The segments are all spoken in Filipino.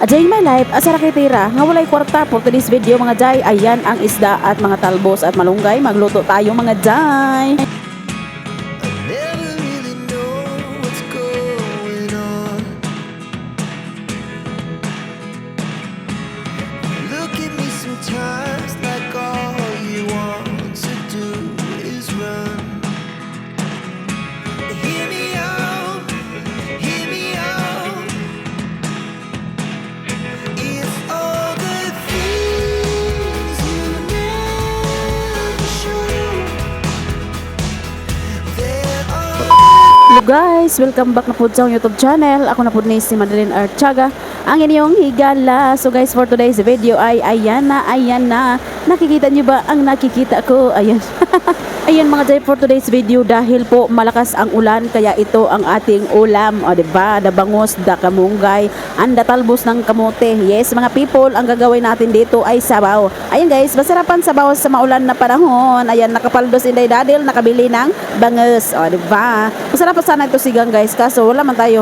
A day in my life, asa ra kay tira nga walay kwarta for today's video mga jay. Ayan ang isda at mga talbos at malunggay. Magluto tayo mga jay. Never really know what's going on. Look at me sometimes like all you want to do is run. Hear me out, hear me out. It's all the things you never show. There are Hello guys, welcome back na po sa akong YouTube channel. Ako na po ni si Madeline Archaga, ang inyong higala. So guys, for today's video ay ayan na. Nakikita nyo ba ang nakikita ko? Ayan. Ayan mga jay, for today's video dahil po malakas ang ulan kaya ito ang ating ulam. O diba? Da bangus, da kamunggay, anda talbos ng kamote. Yes mga people, ang gagawin natin dito ay sabaw. Ayan guys, masarapan sabaw sa maulan na panahon. Ayan, nakapaldos inday dadil, nakabili ng bangus. O diba? Masarap sana ito sigang guys, kaso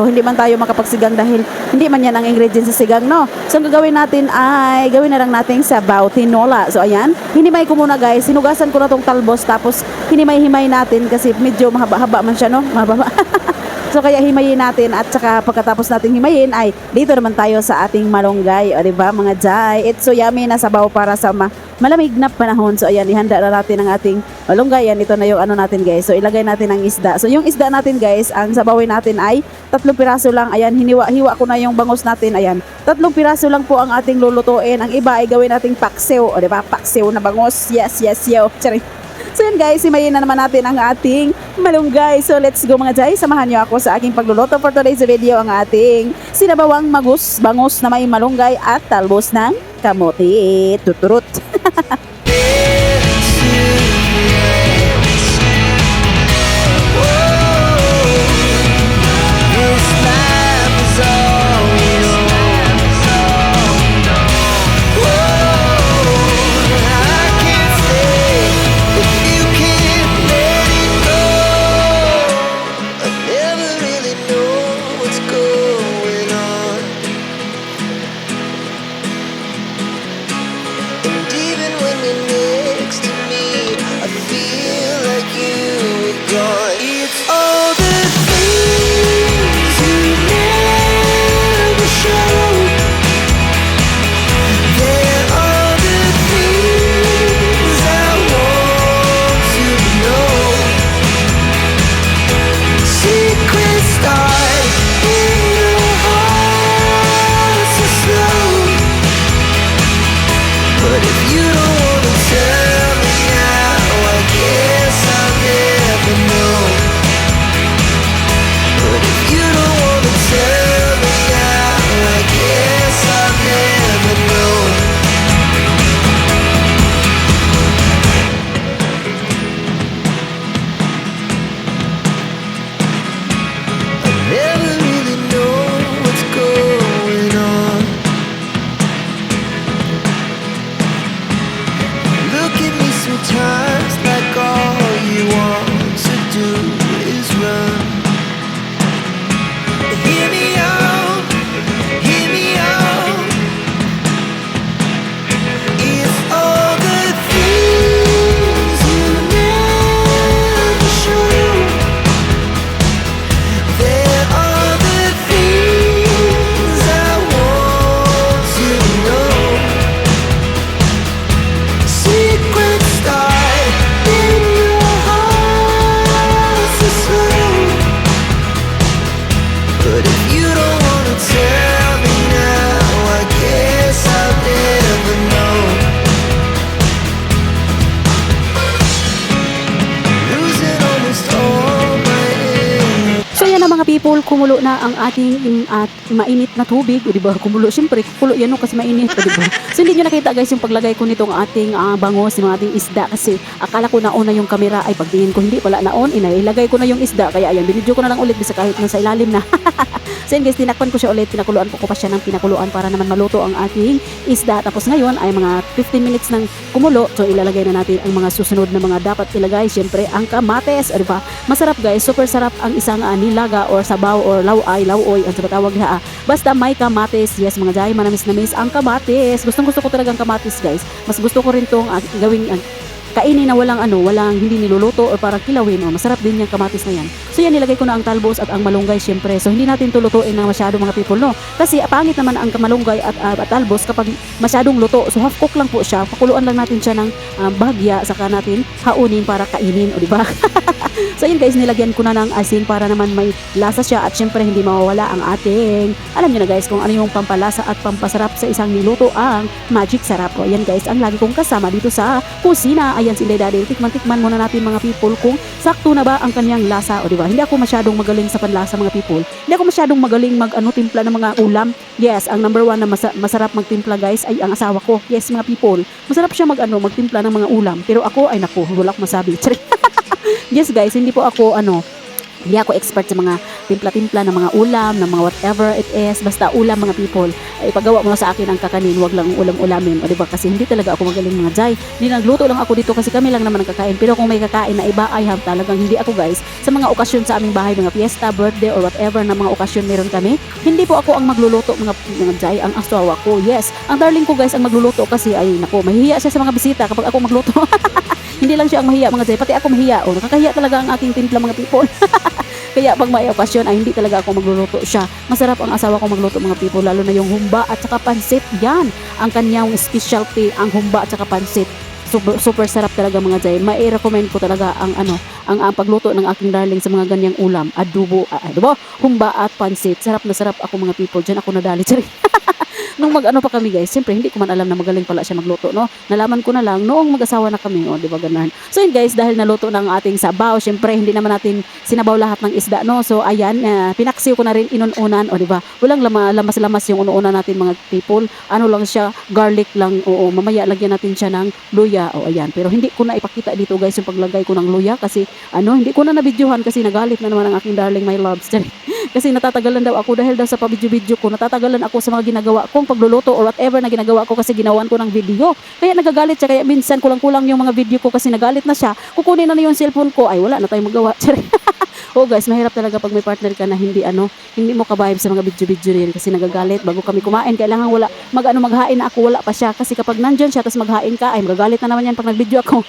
hindi man tayo makapagsigang dahil hindi man yan ang ingredients sa sigang, no? So ang gagawin natin ay gawin na lang nating sabaw, tinola. So ayan, hinimay ko muna guys, hinugasan ko na tong talbos tapos hinimay-himay natin kasi medyo mahaba-haba man siya, no? Mahaba. So kaya himayin natin at saka pagkatapos nating himayin ay dito naman tayo sa ating malunggay. O diba mga jay, it's so yummy na sabaw para sa malamig na panahon. So ayan, ihanda na natin ang ating malunggay. Yan, ito na yung ano natin guys. So ilagay natin ang isda. So yung isda natin guys, ang sabawin natin ay 3 piraso lang. Ayan, hiniwa ko na yung bangus natin. Ayan, 3 piraso lang po ang ating lulutuin. Ang iba ay gawin nating paksiw. O diba, paksiw na bangus. Yes, yo. Charing. So yun guys, himayin na naman natin ang ating malunggay. So let's go mga jay, samahan niyo ako sa aking pagluluto for today's video. Ang ating sinabawang bangus na may malunggay at talbos ng kamote. Tuturut. It's all the things you never show. There are the things I want to know. Secrets start in your heart so slow. But if you don't wanna tell me now, I guess I'll never know. But if you don't wanna tell me now, I guess I'll never know. I never really know what's going on. Look at me sometimes like all you want to do is run. Hear me out, hear me out. It's all the things you never show. There are the things I want to know. Secrets start in your heart so slow. But if you don't wanna tell me now, I guess I'll never know. Losing almost all my energy. So yan na mga people, kumulo na ang ating at mainit na tubig, o diba? Kumulo, syempre, kumulo yan no, kasi mainit, o diba? So hindi nyo nakita guys yung paglagay ko nitong ating bangus, yung ating isda, kasi akala ko naon na yung kamera, ay pagtingin ko hindi pala naon, ilagay ko na yung isda, kaya ayan, binidyo ko na lang ulit bisa kahit nasa ilalim na. So yun guys, tinakpan ko siya ulit, pinakuluan ko pa siya ng pinakuluan para naman maluto ang ating isda. Tapos ngayon ay mga 15 minutes ng kumulo, so ilalagay na natin ang mga susunod na mga dapat ilagay. Syempre ang kamates, o diba? Masarap guys, super sarap ang isang nilaga or sabaw sabaw or laway, ang sa tawag na basta may kamatis. Yes mga jay, manamis-namis ang kamatis. Gusto ko talagang kamatis guys. Mas gusto ko rin tong gawing kainin na walang hindi niluluto or parang kilawin. Masarap din yung kamatis na yan. So yan, nilagay ko na ang talbos at ang malunggay syempre. So hindi natin tulutuin ng masyado mga people, no? Kasi pangit naman ang malunggay at talbos kapag masyadong luto. So half cook lang po siya. Pakuluan lang natin siya ng bahagya, saka natin haunin para kainin, o di ba? So yun guys, nilagyan ko na ng asin para naman may lasa siya at syempre hindi mawawala ang ating, alam nyo na guys kung ano yung pampalasa at pampasarap sa isang niluto, ang magic sarap. O yan guys, ang lagi kong kasama dito sa kusina. Ayan si Inday Daddy, tikman muna natin mga people kung sakto na ba ang kanyang lasa, o diba? Hindi ako masyadong magaling sa panlasa mga people. Hindi ako masyadong magaling timpla ng mga ulam. Yes, ang number one na masarap magtimpla guys ay ang asawa ko. Yes mga people, masarap siya magtimpla ng mga ulam. Pero ako ay naku, wala akong masabi. Yes guys, hindi ako expert sa mga timpla-timpla ng mga ulam, ng mga whatever it is. Basta ulam mga people. Ipagawa mo na sa akin ang kakanin, wag lang ulam-ulamin. O diba? Kasi hindi talaga ako magaling mga jay. Hindi, nagluto lang ako dito kasi kami lang naman ang kakain. Pero kung may kakain na iba, ay talagang hindi ako guys. Sa mga okasyon sa aming bahay, mga fiesta, birthday, or whatever na mga okasyon meron kami, hindi po ako ang magluluto mga jay. Ang asawa ko, yes. Ang darling ko guys ang magluluto kasi ay naku, mahihiya siya sa mga bisita kapag ako magluto. Hindi lang siya ang mahiya mga jay, pati ako mahiya. Nakakahiya talaga ang aking timpla mga people. Kaya pag may okasyon ay hindi talaga ako magluluto siya. Masarap ang asawa ko magluto mga people, lalo na yung humba at saka pansit. Yan ang kanyang specialty, ang humba at saka pansit. Super sarap talaga mga jay. Mai-recommend ko talaga ang pagluto ng aking darling sa mga ganyang ulam. Adobo, humba at pansit. Sarap na sarap ako mga people. Diyan ako nadali. Nung pa kami guys, siyempre hindi ko man alam na magaling pala siya magluto, no? Nalaman ko na lang noong mag-asawa na kami, di ba ganahan. So yun guys, dahil naluto ng ating sabaw, siyempre hindi naman natin sinabaw lahat ng isda, no? So ayan, pinaksiw ko na rin inununan, di ba? Walang lamas-lamas yung unuunan natin mga people. Ano lang siya, garlic lang, mamaya lagyan natin siya ng luya, ayan. Pero hindi ko na ipakita dito guys yung paglagay ko ng luya kasi hindi ko na nabidyohan kasi nagalit na naman ang aking darling my loves. Kasi natatagalan daw ako dahil daw sa pabidyo-bidyo ko, natatagalan ako sa mga ginagawa kong pagluluto or whatever na ginagawa ko kasi ginawan ko ng video. Kaya nagagalit siya, kaya minsan kulang-kulang yung mga video ko kasi nagalit na siya. Kukunin na yung cellphone ko, ay wala na tayong magawa. Guys, mahirap talaga pag may partner ka na hindi mo ka-vibe sa mga video-video rin kasi nagagalit bago kami kumain. Kailangan wala maghain na ako, wala pa siya kasi kapag nandyan siya tapos maghain ka, ay magagalit na naman yan pag nag-video ako.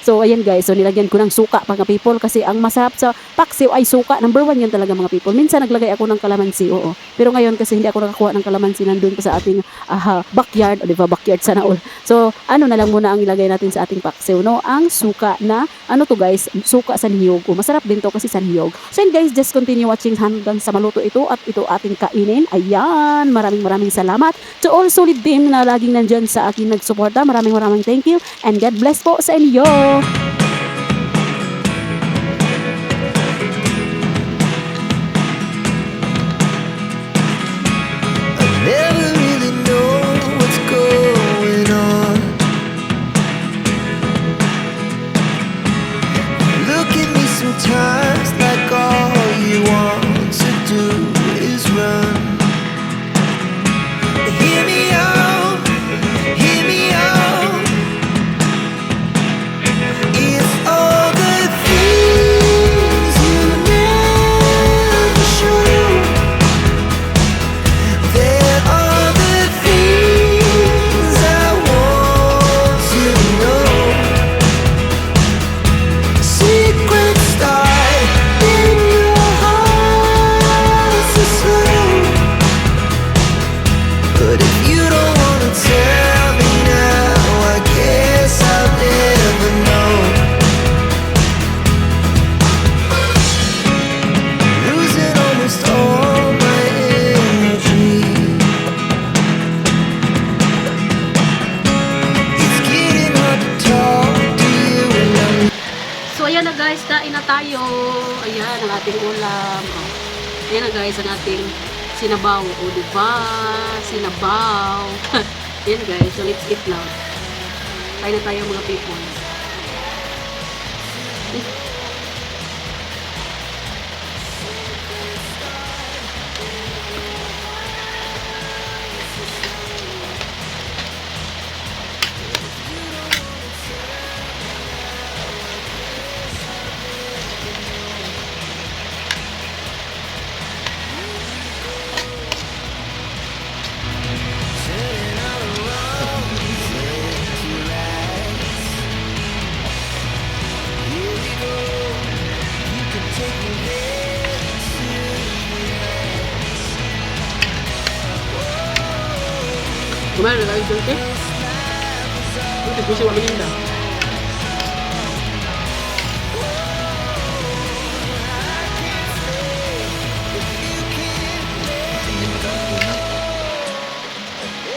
So ayan guys, so nilagyan ko ng suka mga people kasi ang masarap sa paksiw ay suka. Number 1 yan talaga mga people. Minsan naglagay ako ng kalamansi, pero ngayon kasi hindi ako nakakuha ng kalamansi, nandun pa sa ating backyard, di ba? Backyard sana all. So na lang muna ang ilagay natin sa ating paksiw, no? Ang suka na to guys, suka sa niyog. Masarap din to kasi sa niyog. So yun guys, just continue watching hanggang sa maluto ito at ito ating kainin. Ayan, maraming salamat to all solid team na laging nandyan sa akin nagsuporta. Maraming thank you and God bless po sa inyo. Never really know what's going on. Look at me sometimes like all you want to do is run. Hear me out, hear me out. It's all the things you never show. There are the things I want to know. Secrets start in your heart so slow. But if you don't wanna tell me now, I guess I'll never know. Losing almost all my energy. It's getting hard to talk to you and I'm So ayan na guys, kain na tayo. Ayan ang ating ulam. Ayan na guys ang ating sinabaw. Diba? Sinabaw. Ayan guys, so let's eat now. Kain na tayo mga people. Kumain na kayo dulce? Dulce, gusto mo meninda.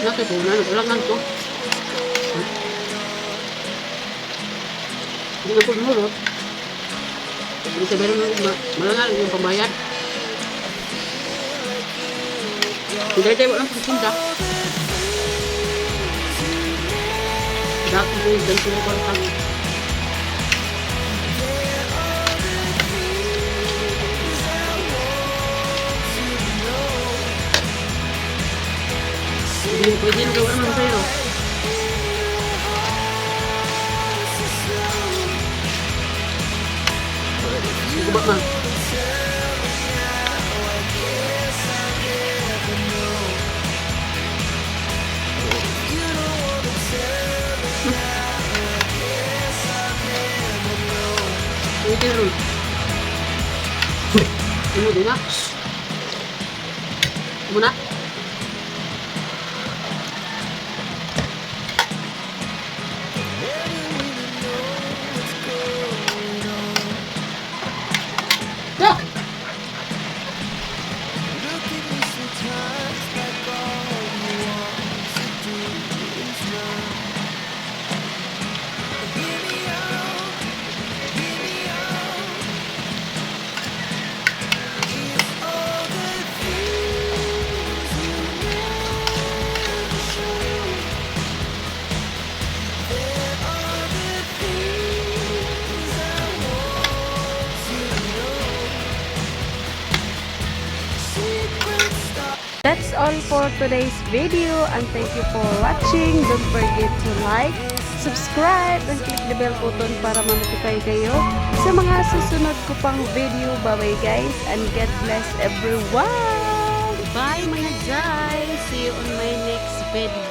Laki po na, ulangan to. Hindi na po lumulot. Hindi sabihin mo, malangal yung pambayad. Hindi tayo walang pagpunta. Dati po yung ganito na parang. Hindi pwede yung gawin naman sa'yo. Sige ba, ma? Pwede rin. Ano na? Muna? Yeah. That's all for today's video and thank you for watching. Don't forget to like, subscribe, and click the bell button para ma-notify kayo sa mga susunod ko pang video. Bye-bye guys and God bless everyone! Bye mga guys! See you on my next video.